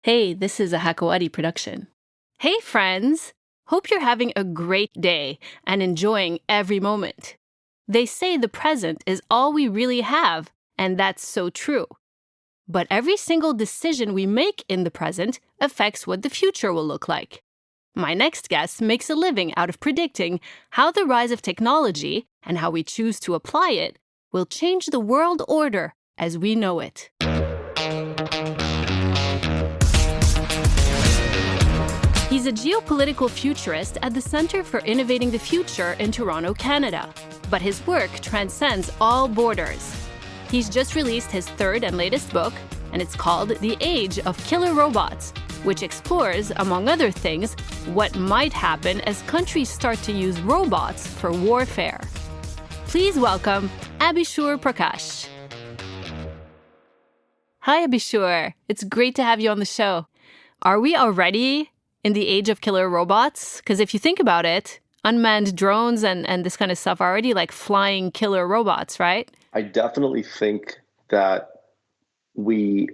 Hey, this is a Hakawati production. Hey, friends! Hope you're having a great day and enjoying every moment. They say the present is all we really have, and that's so true. But every single decision we make in the present affects what the future will look like. My next guest makes a living out of predicting how the rise of technology and how we choose to apply it will change the world order as we know it. He's a geopolitical futurist at the Center for Innovating the Future in Toronto, Canada. But his work transcends all borders. He's just released his third and latest book, and it's called The Age of Killer Robots, which explores, among other things, what might happen as countries start to use robots for warfare. Please welcome Abishur Prakash. Hi, Abishur. It's great to have you on the show. Are we already in the age of killer robots? Because if you think about it, unmanned drones and this kind of stuff are already like flying killer robots, right? I definitely think that we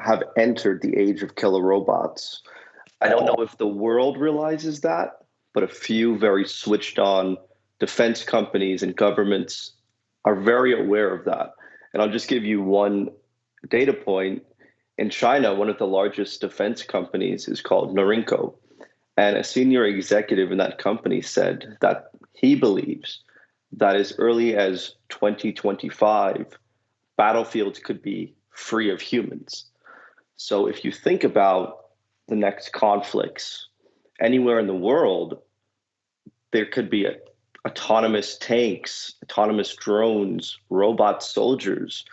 have entered the age of killer robots. I don't know if the world realizes that, but a few very switched on defense companies and governments are very aware of that. And I'll just give you one data point. In China, one of the largest defense companies is called Norinco. And a senior executive in that company said that he believes that as early as 2025, battlefields could be free of humans. So if you think about the next conflicts anywhere in the world, there could be autonomous tanks, autonomous drones, robot soldiers,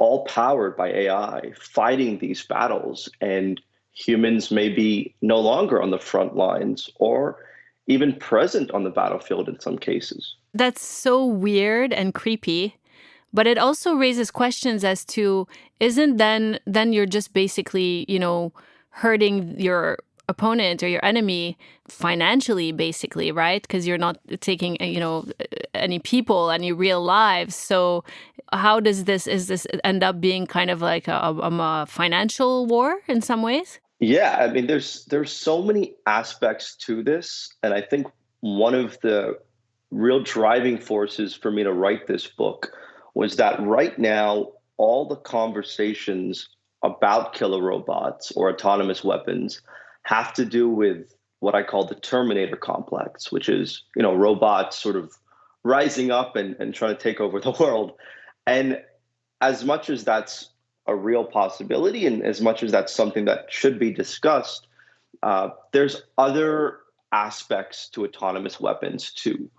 all powered by AI, fighting these battles. And humans may be no longer on the front lines or even present on the battlefield in some cases. That's so weird and creepy. But it also raises questions as to, isn't then you're just basically, hurting your opponent or your enemy financially, basically, right? Because you're not taking, any people, any real lives. So how does this end up being kind of like a financial war in some ways? Yeah, I mean, there's so many aspects to this. And I think one of the real driving forces for me to write this book was that right now, all the conversations about killer robots or autonomous weapons have to do with what I call the Terminator complex, which is, robots sort of rising up and trying to take over the world. And as much as that's a real possibility and as much as that's something that should be discussed, there's other aspects to autonomous weapons too.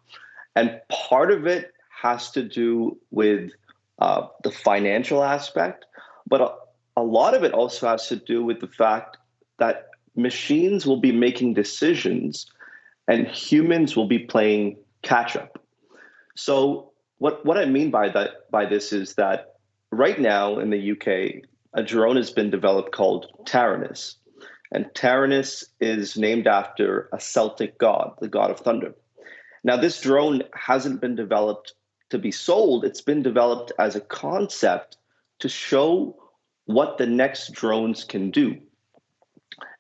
And part of it has to do with the financial aspect, but a lot of it also has to do with the fact that machines will be making decisions and humans will be playing catch up. So what I mean by this is that right now in the UK, a drone has been developed called Taranis. And Taranis is named after a Celtic god, the god of thunder. Now, this drone hasn't been developed to be sold. It's been developed as a concept to show what the next drones can do.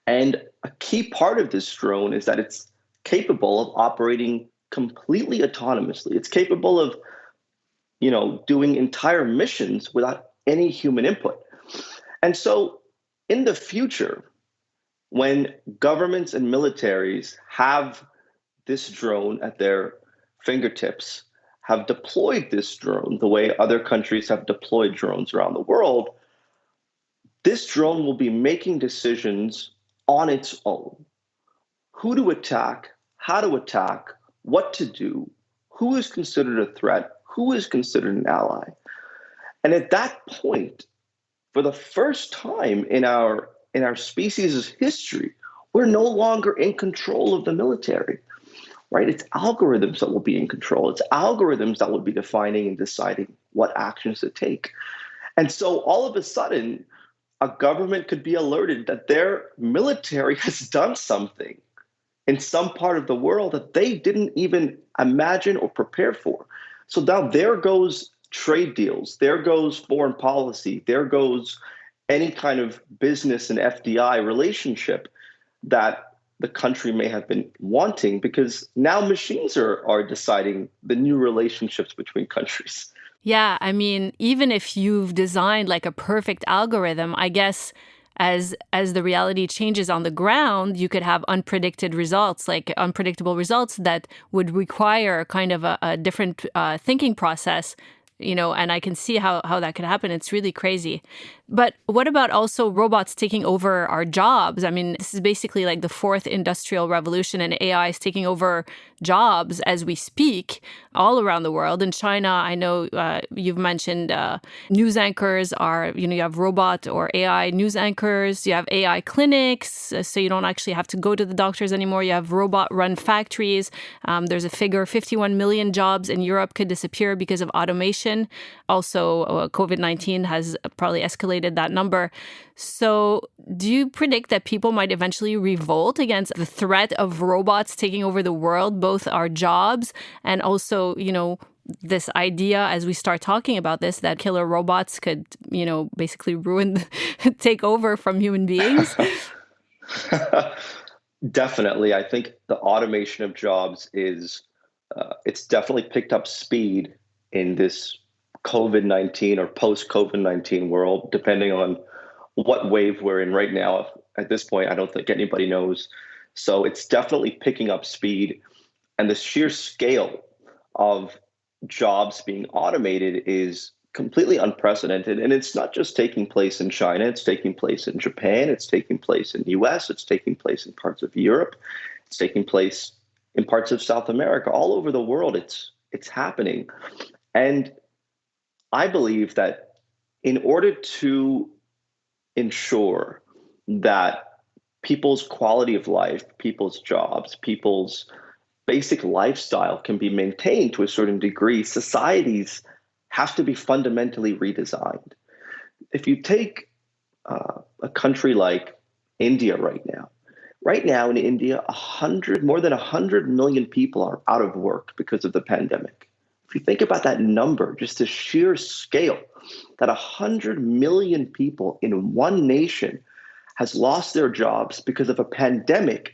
And a key part of this drone is that it's capable of operating completely autonomously. It's capable of, doing entire missions without any human input. And so in the future, when governments and militaries have this drone at their fingertips, have deployed this drone the way other countries have deployed drones around the world, this drone will be making decisions on its own. Who to attack, how to attack, what to do, who is considered a threat, who is considered an ally. And at that point, for the first time in our species' history, we're no longer in control of the military, right? It's algorithms that will be in control. It's algorithms that will be defining and deciding what actions to take. And so all of a sudden, a government could be alerted that their military has done something in some part of the world that they didn't even imagine or prepare for. So now there goes trade deals, there goes foreign policy, there goes any kind of business and FDI relationship that the country may have been wanting, because now machines are deciding the new relationships between countries. Yeah, I mean, even if you've designed like a perfect algorithm, I guess as the reality changes on the ground, you could have unpredicted results, like unpredictable results that would require kind of a different thinking process, and I can see how that could happen. It's really crazy. But what about also robots taking over our jobs? I mean, this is basically like the fourth industrial revolution, and AI is taking over jobs as we speak all around the world. In China, I know you've mentioned news anchors are, you have robot or AI news anchors. You have AI clinics, so you don't actually have to go to the doctors anymore. You have robot-run factories. There's a figure 51 million jobs in Europe could disappear because of automation. Also, COVID-19 has probably escalated that number. So do you predict that people might eventually revolt against the threat of robots taking over the world, both our jobs and also, this idea as we start talking about this, that killer robots could, basically take over from human beings? Definitely. I think the automation of jobs it's definitely picked up speed in this COVID-19 or post-COVID-19 world, depending on what wave we're in right now. At this point, I don't think anybody knows. So it's definitely picking up speed. And the sheer scale of jobs being automated is completely unprecedented. And it's not just taking place in China, it's taking place in Japan, it's taking place in the US, it's taking place in parts of Europe, it's taking place in parts of South America, all over the world. It's happening. And I believe that in order to ensure that people's quality of life, people's jobs, people's basic lifestyle can be maintained to a certain degree, societies have to be fundamentally redesigned. If you take a country like India right now in India, more than 100 million people are out of work because of the pandemic. If you think about that number, just the sheer scale, that 100 million people in one nation has lost their jobs because of a pandemic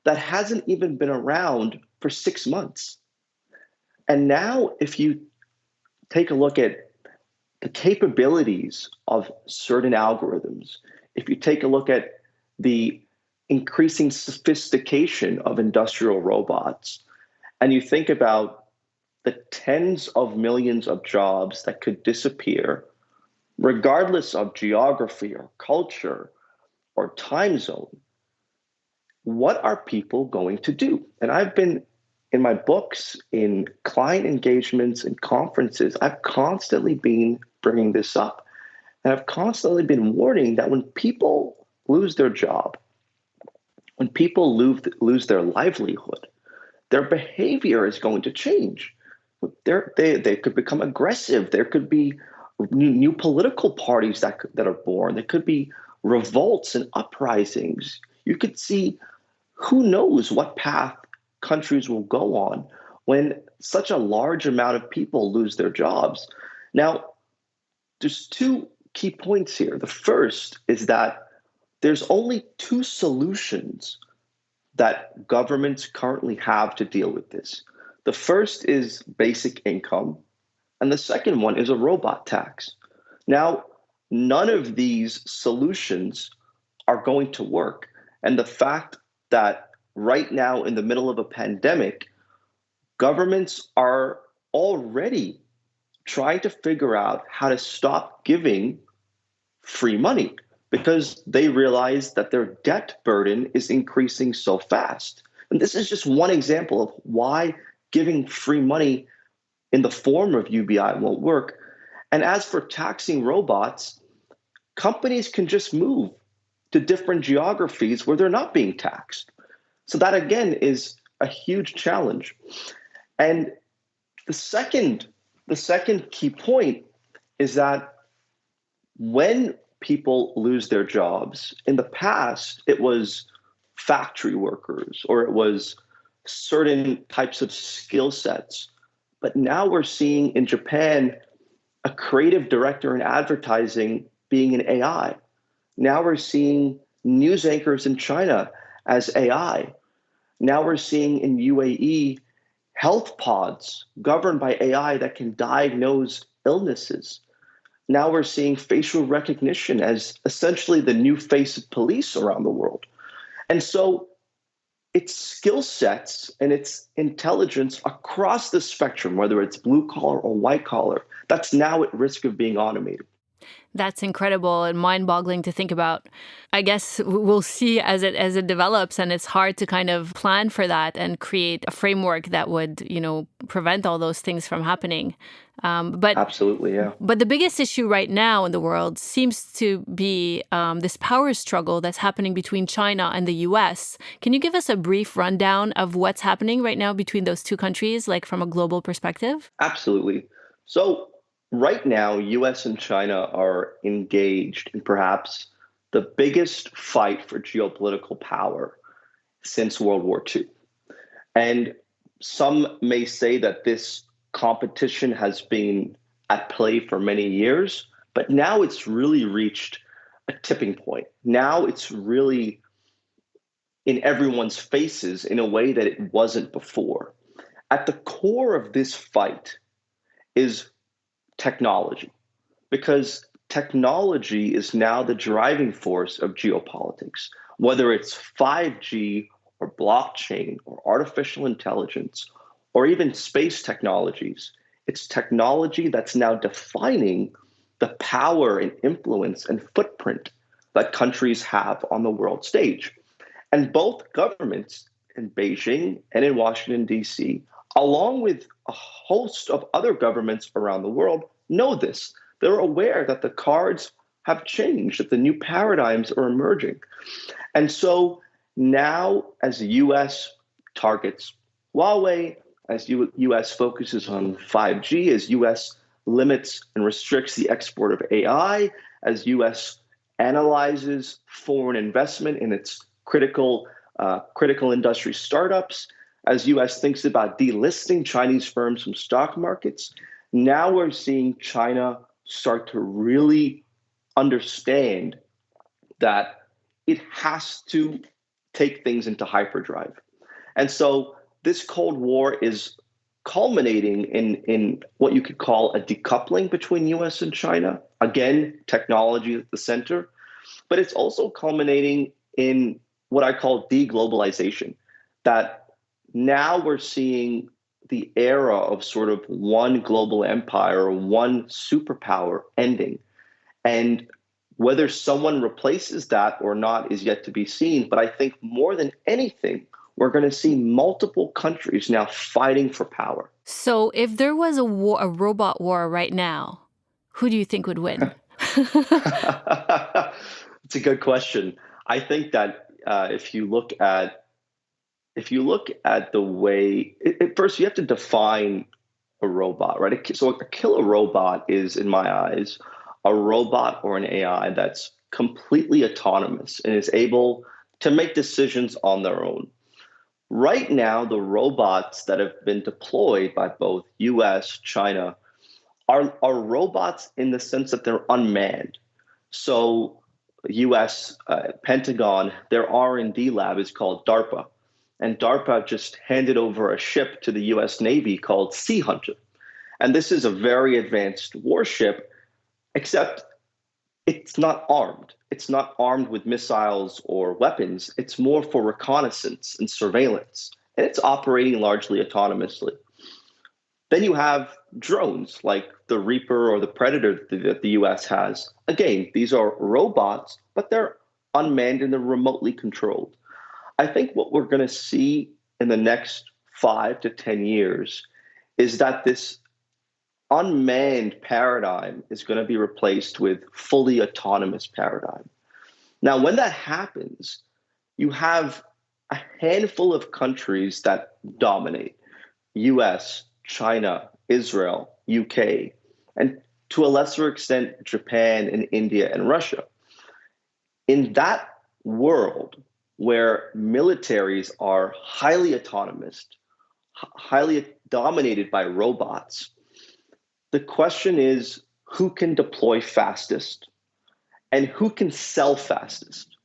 that hasn't even been around for 6 months. And now, if you take a look at the capabilities of certain algorithms, if you take a look at the increasing sophistication of industrial robots, and you think about the tens of millions of jobs that could disappear, regardless of geography or culture or time zone, what are people going to do? And I've been, in my books, in client engagements and conferences, I've constantly been bringing this up. And I've constantly been warning that when people lose their job, when people lose their livelihood, their behavior is going to change. They could become aggressive. There could be new political parties that are born. There could be revolts and uprisings. You could see who knows what path countries will go on when such a large amount of people lose their jobs. Now, there's two key points here. The first is that there's only two solutions that governments currently have to deal with this. The first is basic income, and the second one is a robot tax. Now, none of these solutions are going to work. And the fact that right now, in the middle of a pandemic, governments are already trying to figure out how to stop giving free money because they realize that their debt burden is increasing so fast. And this is just one example of why giving free money in the form of UBI won't work. And as for taxing robots, companies can just move to different geographies where they're not being taxed. So that, again, is a huge challenge. And the second key point is that when people lose their jobs, in the past, it was factory workers or it was certain types of skill sets. But now we're seeing in Japan a creative director in advertising being an AI. Now we're seeing news anchors in China as AI. Now we're seeing in UAE health pods governed by AI that can diagnose illnesses. Now we're seeing facial recognition as essentially the new face of police around the world. And so its skill sets and its intelligence across the spectrum, whether it's blue collar or white collar, that's now at risk of being automated. That's incredible and mind-boggling to think about. I guess we'll see as it develops, and it's hard to kind of plan for that and create a framework that would, prevent all those things from happening. But Absolutely, yeah. but the biggest issue right now in the world seems to be this power struggle that's happening between China and the U.S. Can you give us a brief rundown of what's happening right now between those two countries, like from a global perspective? Absolutely. So right now, US and China are engaged in perhaps the biggest fight for geopolitical power since World War II. And some may say that this competition has been at play for many years, but now it's really reached a tipping point. Now it's really in everyone's faces in a way that it wasn't before. At the core of this fight is technology, because technology is now the driving force of geopolitics, whether it's 5G or blockchain or artificial intelligence or even space technologies. It's technology that's now defining the power and influence and footprint that countries have on the world stage. And both governments in Beijing and in Washington, D.C., along with a host of other governments around the world, know this. They're aware that the cards have changed, that the new paradigms are emerging. And so now, as the US targets Huawei, as US focuses on 5G, as US limits and restricts the export of AI, as US analyzes foreign investment in its critical industry startups, as US thinks about delisting Chinese firms from stock markets, now we're seeing China start to really understand that it has to take things into hyperdrive. And so this Cold War is culminating in what you could call a decoupling between US and China. Again, technology at the center, but it's also culminating in what I call deglobalization, that now we're seeing the era of sort of one global empire, one superpower ending. And whether someone replaces that or not is yet to be seen. But I think more than anything, we're going to see multiple countries now fighting for power. So, if there was a robot war right now, who do you think would win? It's a good question. I think that if you look at the way first you have to define a robot, right? So a killer robot is, in my eyes, a robot or an AI that's completely autonomous and is able to make decisions on their own. Right now, the robots that have been deployed by both US, China, are robots in the sense that they're unmanned. So US Pentagon, their R&D lab is called DARPA. And DARPA just handed over a ship to the US Navy called Sea Hunter. And this is a very advanced warship, except it's not armed. It's not armed with missiles or weapons. It's more for reconnaissance and surveillance. And it's operating largely autonomously. Then you have drones like the Reaper or the Predator that the US has. Again, these are robots, but they're unmanned and they're remotely controlled. I think what we're going to see in the next 5 to 10 years is that this unmanned paradigm is going to be replaced with fully autonomous paradigm. Now, when that happens, you have a handful of countries that dominate: US, China, Israel, UK, and to a lesser extent, Japan and India and Russia. In that world where militaries are highly autonomous, highly dominated by robots, the question is who can deploy fastest and who can sell fastest.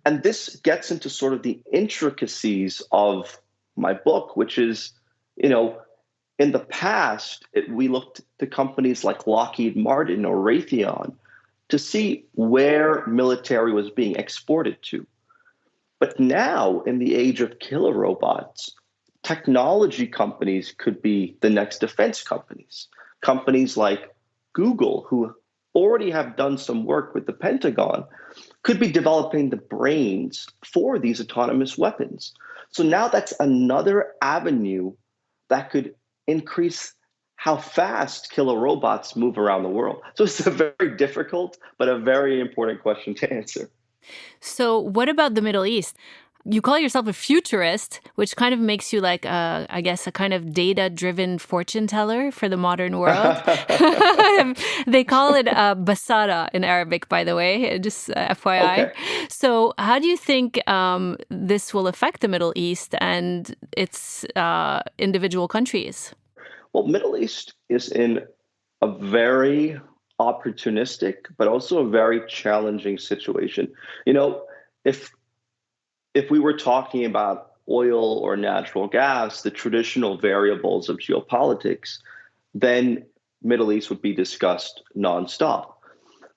And this gets into sort of the intricacies of my book, which is, you know, in the past, we looked to companies like Lockheed Martin or Raytheon to see where military was being exported to. But now, in the age of killer robots, technology companies could be the next defense companies. Companies like Google, who already have done some work with the Pentagon, could be developing the brains for these autonomous weapons. So now that's another avenue that could increase how fast killer robots move around the world. So it's a very difficult, but a very important question to answer. So, what about the Middle East? You call yourself a futurist, which kind of makes you like, I guess, a kind of data-driven fortune teller for the modern world. They call it basara in Arabic, by the way, just FYI. Okay. So, how do you think this will affect the Middle East and its individual countries? Well, Middle East is in a very opportunistic, but also a very challenging situation. You know, if if we were talking about oil or natural gas, the traditional variables of geopolitics, then Middle East would be discussed nonstop.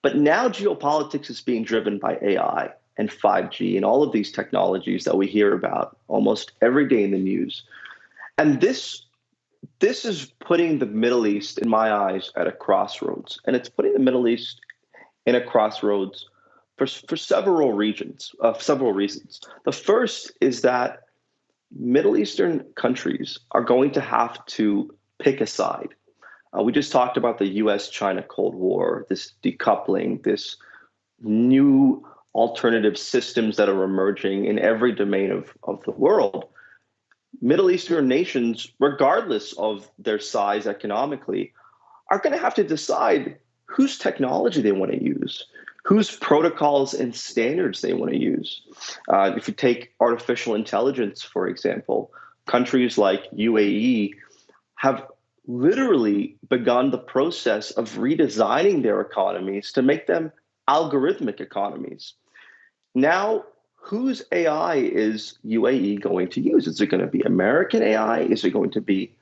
But now geopolitics is being driven by AI and 5G and all of these technologies that we hear about almost every day in the news. And this is putting the Middle East, in my eyes, at a crossroads. And it's putting the Middle East in a crossroads for several reasons. The first is that Middle Eastern countries are going to have to pick a side. We just talked about the US-China Cold War, this decoupling, this new alternative systems that are emerging in every domain of the world. Middle Eastern nations, regardless of their size economically, are going to have to decide whose technology they want to use, whose protocols and standards they want to use. If you take artificial intelligence, for example, countries like UAE have literally begun the process of redesigning their economies to make them algorithmic economies. Now, whose AI is UAE going to use? Is it going to be American AI? Is it going to be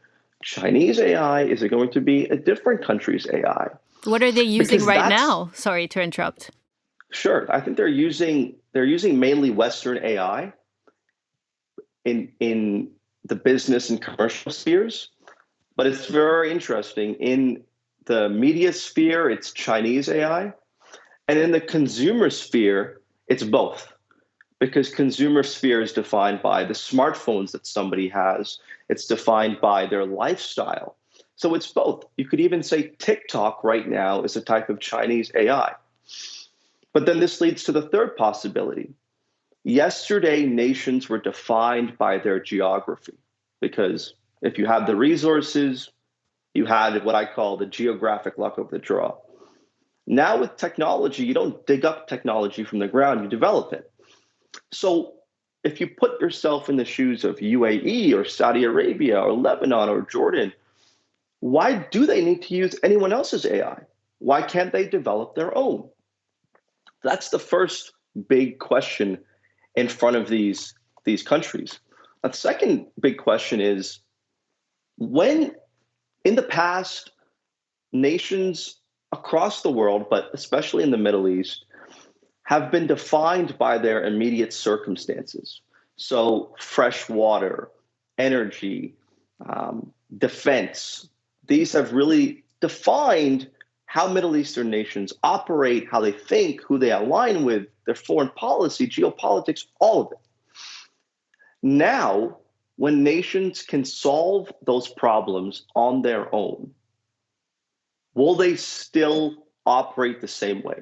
Chinese AI? Is it going to be a different country's AI? What are they using Because right that's now? Sorry to interrupt. sure. I think they're using mainly Western AI in the business and commercial spheres, but it's very interesting. In the media sphere, it's Chinese AI, and in the consumer sphere, it's both. Because consumer sphere is defined by the smartphones that somebody has. It's defined by their lifestyle. So it's both. You could even say TikTok right now is a type of Chinese AI. But then this leads to the third possibility. Yesterday, nations were defined by their geography, because if you have the resources, you had what I call the geographic luck of the draw. Now with technology, you don't dig up technology from the ground, you develop it. So if you put yourself in the shoes of UAE or Saudi Arabia or Lebanon or Jordan, why do they need to use anyone else's AI? Why can't they develop their own? That's the first big question in front of these countries. A second big question is, when in the past, nations across the world, but especially in the Middle East, have been defined by their immediate circumstances. So, fresh water, energy, defense, these have really defined how Middle Eastern nations operate, how they think, who they align with, their foreign policy, geopolitics, all of it. Now, when nations can solve those problems on their own, will they still operate the same way?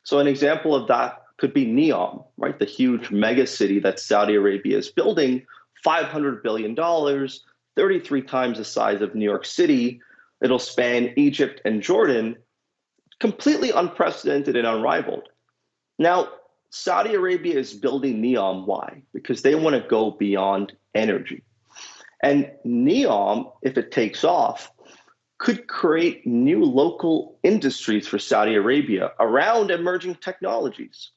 So an example of that could be NEOM, right? The huge mega city that Saudi Arabia is building, $500 billion, 33 times the size of New York City. It'll span Egypt and Jordan, completely unprecedented and unrivaled. Now, Saudi Arabia is building NEOM. Why? Because they want to go beyond energy. And NEOM, if it takes off, could create new local industries for Saudi Arabia around emerging technologies.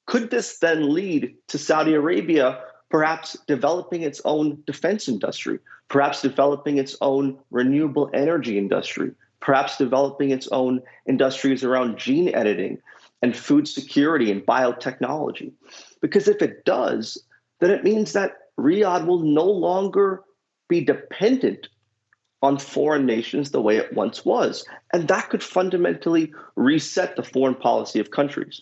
Could this then lead to Saudi Arabia perhaps developing its own defense industry, perhaps developing its own renewable energy industry, perhaps developing its own industries around gene editing and food security and biotechnology? Because if it does, then it means that Riyadh will no longer be dependent on foreign nations the way it once was. And that could fundamentally reset the foreign policy of countries.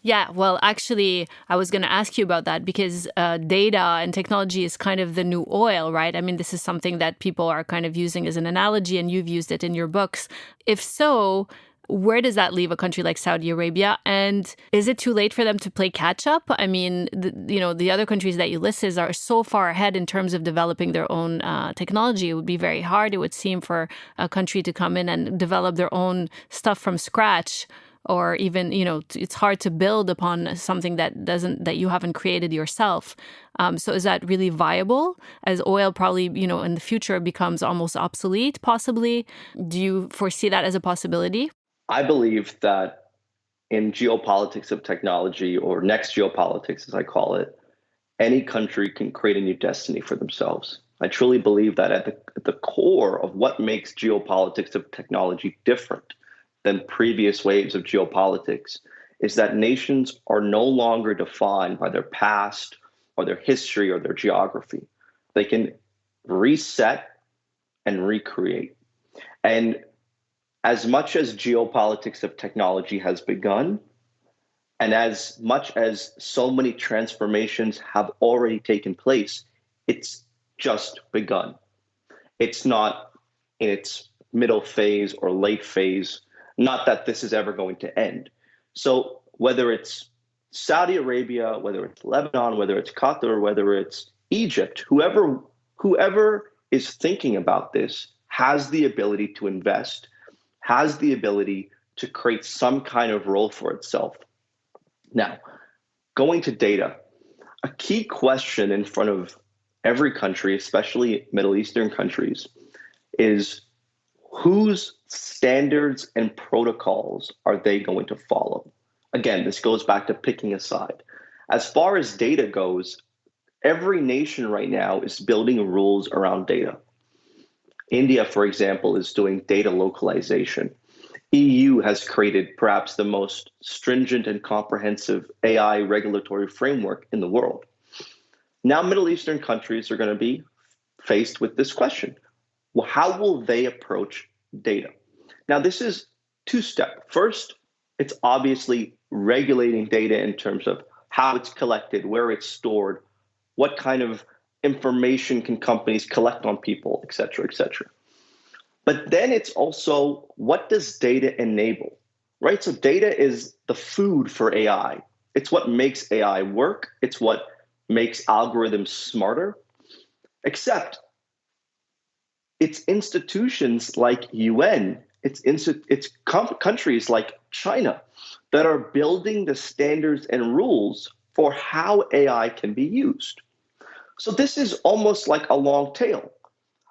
Yeah, well, actually, I was going to ask you about that because data and technology is kind of the new oil, right? I mean, this is something that people are kind of using as an analogy, and you've used it in your books. If so, where does that leave a country like Saudi Arabia? And is it too late for them to play catch up? I mean, the other countries that you listed are so far ahead in terms of developing their own technology. It would be very hard, it would seem, for a country to come in and develop their own stuff from scratch, or even it's hard to build upon something that you haven't created yourself. So is that really viable, as oil probably in the future becomes almost obsolete, possibly? Do you foresee that as a possibility? I believe that in geopolitics of technology, or next geopolitics as I call it, any country can create a new destiny for themselves. I truly believe that at the core of what makes geopolitics of technology different than previous waves of geopolitics is that nations are no longer defined by their past or their history or their geography. They can reset and recreate. And as much as geopolitics of technology has begun, and as much as so many transformations have already taken place, it's just begun. It's not in its middle phase or late phase, not that this is ever going to end. So whether it's Saudi Arabia, whether it's Lebanon, whether it's Qatar, whether it's Egypt, whoever is thinking about this has the ability to invest, has the ability to create some kind of role for itself. Now, going to data, a key question in front of every country, especially Middle Eastern countries, is whose standards and protocols are they going to follow? Again, this goes back to picking a side. As far as data goes, every nation right now is building rules around data. India, for example, is doing data localization. EU has created perhaps the most stringent and comprehensive AI regulatory framework in the world. Now, Middle Eastern countries are going to be faced with this question. Well, how will they approach data? Now, this is two-step. First, it's obviously regulating data in terms of how it's collected, where it's stored, what kind of information can companies collect on people, et cetera, et cetera. But then it's also, what does data enable, right? So data is the food for AI. It's what makes AI work. It's what makes algorithms smarter, except it's institutions like UN, it's countries like China that are building the standards and rules for how AI can be used. So this is almost like a long tail.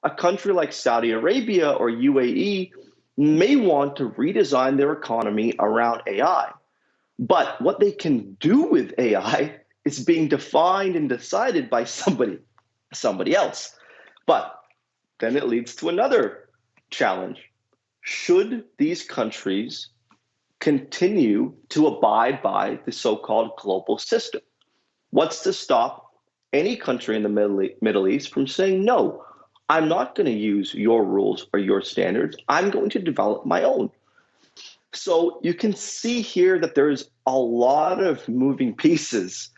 A country like Saudi Arabia or UAE may want to redesign their economy around AI. But what they can do with AI is being defined and decided by somebody else. But then it leads to another challenge. Should these countries continue to abide by the so-called global system? What's to stop any country in the Middle East from saying, no, I'm not going to use your rules or your standards. I'm going to develop my own. So you can see here that there's a lot of moving pieces.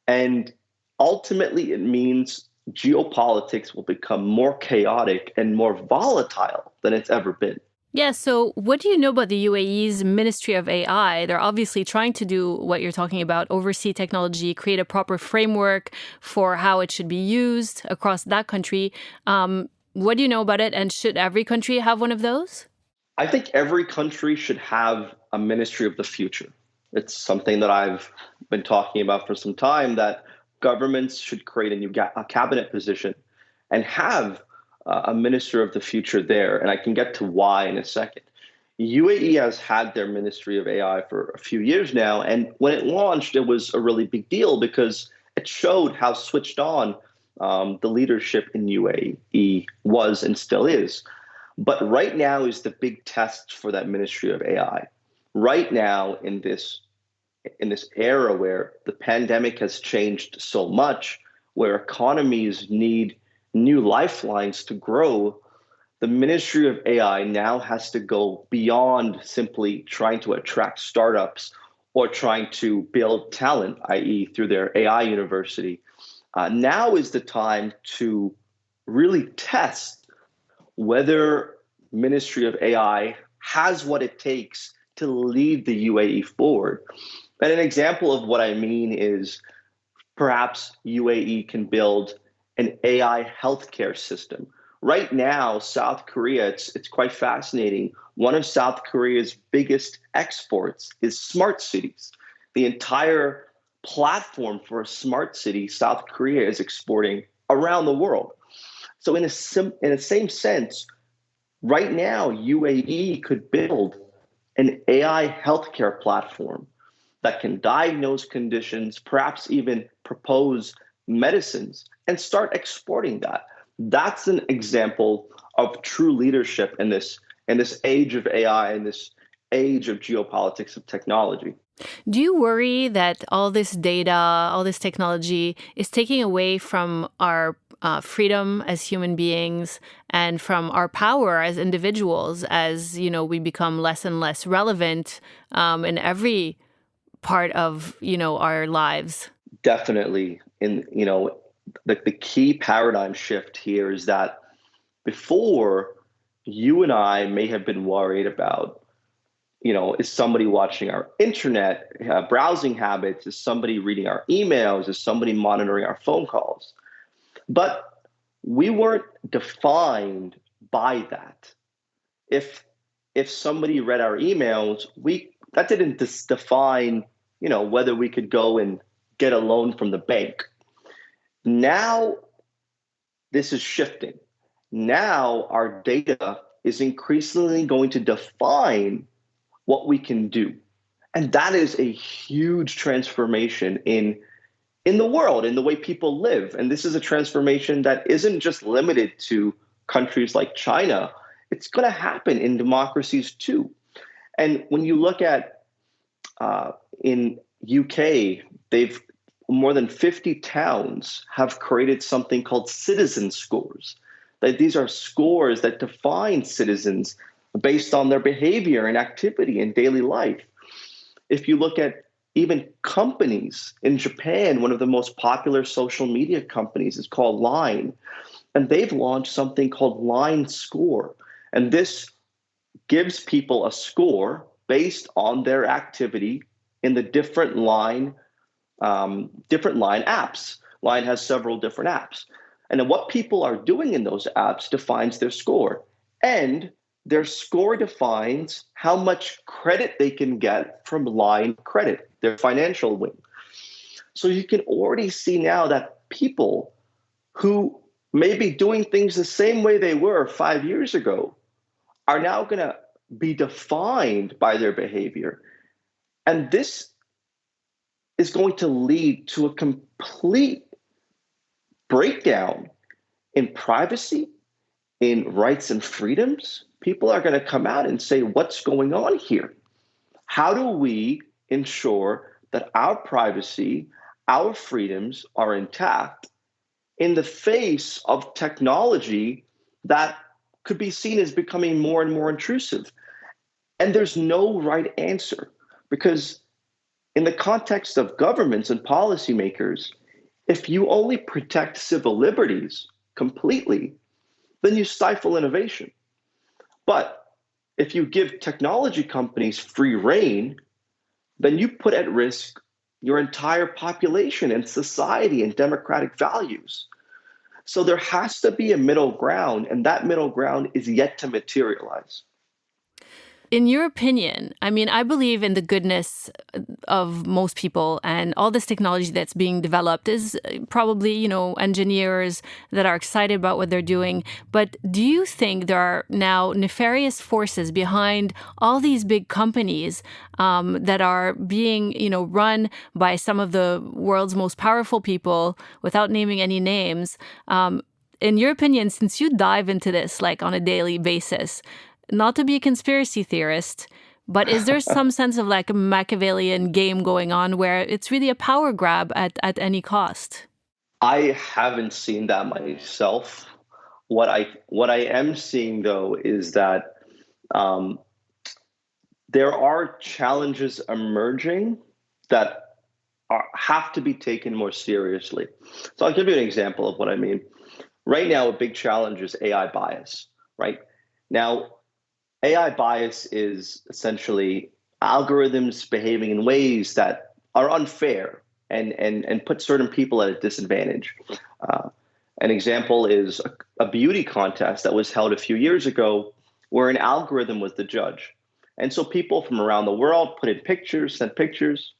And ultimately, it means geopolitics will become more chaotic and more volatile than it's ever been. Yeah, so what do you know about the UAE's Ministry of AI? They're obviously trying to do what you're talking about, oversee technology, create a proper framework for how it should be used across that country. What do you know about it? And should every country have one of those? I think every country should have a Ministry of the Future. It's something that I've been talking about for some time, that governments should create a cabinet position and have a minister of the future there, and I can get to why in a second. UAE has had their Ministry of AI for a few years now, and when it launched, it was a really big deal because it showed how switched on the leadership in UAE was and still is. But right now is the big test for that Ministry of AI. Right now, in this era where the pandemic has changed so much, where economies need new lifelines to grow, the Ministry of AI now has to go beyond simply trying to attract startups or trying to build talent, i.e., through their AI university. Now is the time to really test whether Ministry of AI has what it takes to lead the UAE forward. And an example of what I mean is perhaps UAE can build an AI healthcare system. Right now, South Korea, it's quite fascinating. One of South Korea's biggest exports is smart cities. The entire platform for a smart city, South Korea is exporting around the world. So in a same sense, right now, UAE could build an AI healthcare platform that can diagnose conditions, perhaps even propose medicines, and start exporting that. That's an example of true leadership in this age of AI, in this age of geopolitics of technology. Do you worry that all this data, all this technology is taking away from our freedom as human beings and from our power as individuals as, we become less and less relevant in every part of, our lives? Definitely. The key paradigm shift here is that before, you and I may have been worried about, is somebody watching our internet browsing habits? Is somebody reading our emails? Is somebody monitoring our phone calls? But we weren't defined by that. If if somebody read our emails, we that didn't define, whether we could go and get a loan from the bank. Now this is shifting. Now our data is increasingly going to define what we can do. And that is a huge transformation in the world, in the way people live. And this is a transformation that isn't just limited to countries like China. It's going to happen in democracies too. And when you look at in UK, they've more than 50 towns have created something called citizen scores. That these are scores that define citizens based on their behavior and activity in daily life. If you look at even companies in Japan, one of the most popular social media companies is called Line, and they've launched something called Line Score. And this gives people a score based on their activity in the different line apps. Line has several different apps. And then what people are doing in those apps defines their score. And their score defines how much credit they can get from Line Credit, their financial wing. So you can already see now that people who may be doing things the same way they were 5 years ago are now going to be defined by their behavior. And this is going to lead to a complete breakdown in privacy, in rights and freedoms. People are going to come out and say, what's going on here? How do we ensure that our privacy, our freedoms are intact in the face of technology that could be seen as becoming more and more intrusive? And there's no right answer, because in the context of governments and policymakers, if you only protect civil liberties completely, then you stifle innovation. But if you give technology companies free rein, then you put at risk your entire population and society and democratic values. So there has to be a middle ground, and that middle ground is yet to materialize. In your opinion, I mean, I believe in the goodness of most people, and all this technology that's being developed is probably, engineers that are excited about what they're doing. But do you think there are now nefarious forces behind all these big companies that are being, run by some of the world's most powerful people, without naming any names? In your opinion, since you dive into this like on a daily basis, not to be a conspiracy theorist, but is there some sense of like a Machiavellian game going on where it's really a power grab at any cost? I haven't seen that myself. What I am seeing though is that um, there are challenges emerging that have to be taken more seriously. So I'll give you an example of what I mean. Right now, a big challenge is AI bias. Right now, AI bias is essentially algorithms behaving in ways that are unfair and put certain people at a disadvantage. Uh, an example is a beauty contest that was held a few years ago where an algorithm was the judge. And so people from around the world put in pictures, sent pictures,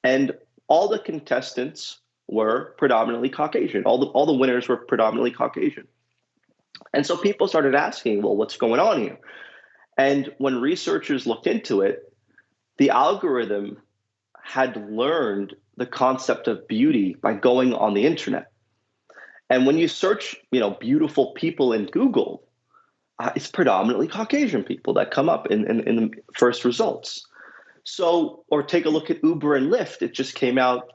and all the contestants were predominantly Caucasian. All the winners were predominantly Caucasian. And so people started asking, well, what's going on here? And when researchers looked into it, the algorithm had learned the concept of beauty by going on the internet. And when you search, beautiful people in Google, it's predominantly Caucasian people that come up in the first results. So, or take a look at Uber and Lyft. It just came out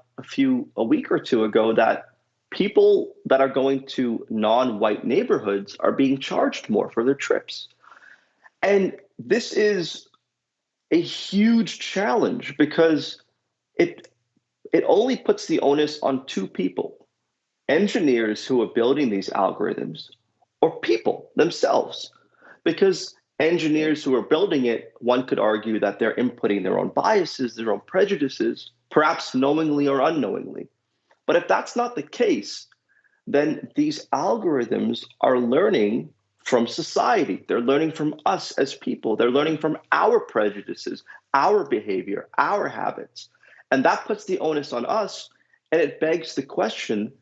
a week or two ago that people that are going to non-white neighborhoods are being charged more for their trips. And this is a huge challenge because it it only puts the onus on two people, engineers who are building these algorithms or people themselves. Because engineers who are building it, one could argue that they're inputting their own biases, their own prejudices, perhaps knowingly or unknowingly. But if that's not the case, then these algorithms are learning from society. They're learning from us as people. They're learning from our prejudices, our behavior, our habits. And that puts the onus on us. And it begs the question,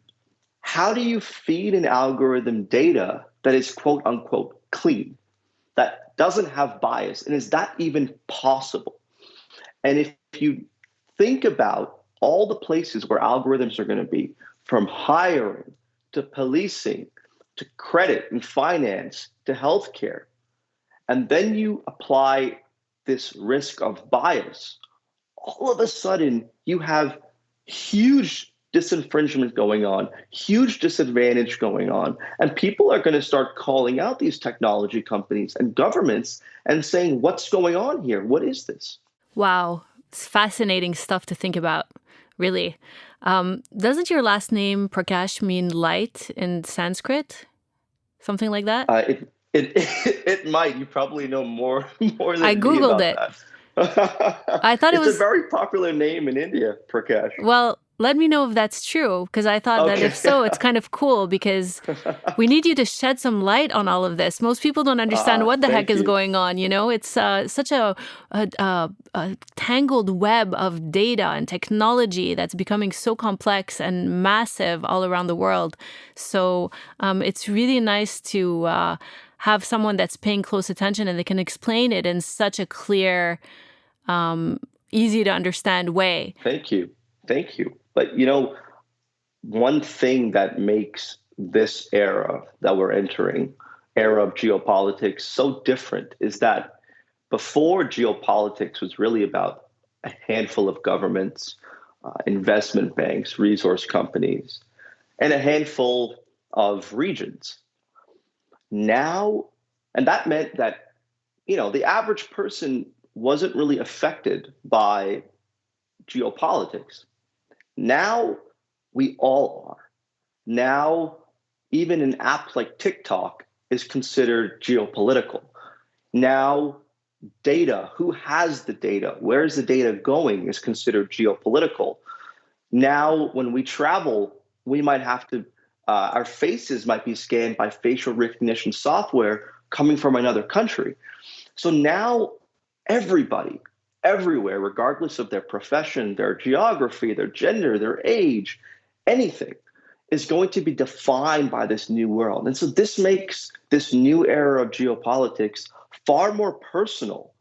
how do you feed an algorithm data that is quote unquote clean, that doesn't have bias? And is that even possible? And if you think about all the places where algorithms are going to be, from hiring to policing to credit and finance to healthcare, and then you apply this risk of bias, all of a sudden you have huge disinfringement going on, huge disadvantage going on, and people are going to start calling out these technology companies and governments and saying, what's going on here? What is this? Wow, it's fascinating stuff to think about, really. Doesn't your last name Prakash mean light in Sanskrit? Something like that? It might. You probably know more more I than me Googled about it. that. I thought it It's a was, very popular name in India, Prakash. well, let me know if that's true, because I thought that if Okay. so, it's kind of cool because we need you to shed some light on all of this. Most people don't understand what the heck Thank is you. going on. It's such a tangled web of data and technology that's becoming so complex and massive all around the world. So it's really nice to have someone that's paying close attention and they can explain it in such a clear, easy to understand way. Thank you. Thank you. But one thing that makes this era that we're entering, era of geopolitics, so different is that before, geopolitics was really about a handful of governments, investment banks, resource companies, and a handful of regions. Now, and that meant that, the average person wasn't really affected by geopolitics. Now we all are. Now, even an app like TikTok is considered geopolitical. Now, data, who has the data, where's the data going, is considered geopolitical. Now, when we travel, we might have to, our faces might be scanned by facial recognition software coming from another country. So now everybody, everywhere, regardless of their profession, their geography, their gender, their age, anything, is going to be defined by this new world. And so this makes this new era of geopolitics far more personal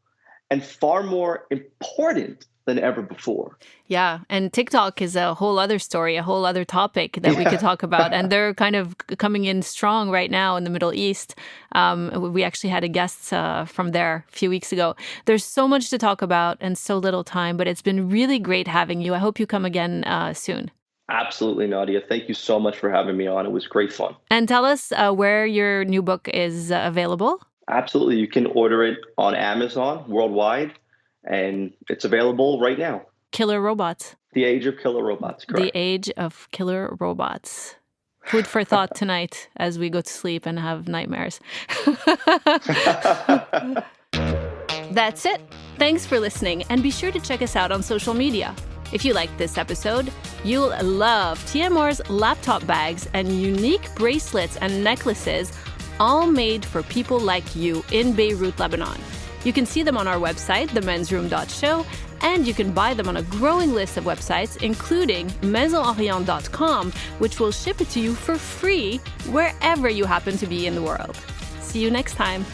and far more important than ever before. Yeah, and TikTok is a whole other story, a whole other topic that we could talk about. And they're kind of coming in strong right now in the Middle East. We actually had a guest from there a few weeks ago. There's so much to talk about and so little time, but it's been really great having you. I hope you come again soon. Absolutely, Nadia. Thank you so much for having me on. It was great fun. And tell us where your new book is available. Absolutely. You can order it on Amazon worldwide, and it's available right now. Killer Robots. The Age of Killer Robots, correct. The Age of Killer Robots. Food for thought tonight as we go to sleep and have nightmares. That's it. Thanks for listening, and be sure to check us out on social media. If you liked this episode, you'll love TMR's laptop bags and unique bracelets and necklaces, all made for people like you in Beirut, Lebanon. You can see them on our website, themensroom.show, and you can buy them on a growing list of websites, including maisonorient.com, which will ship it to you for free wherever you happen to be in the world. See you next time.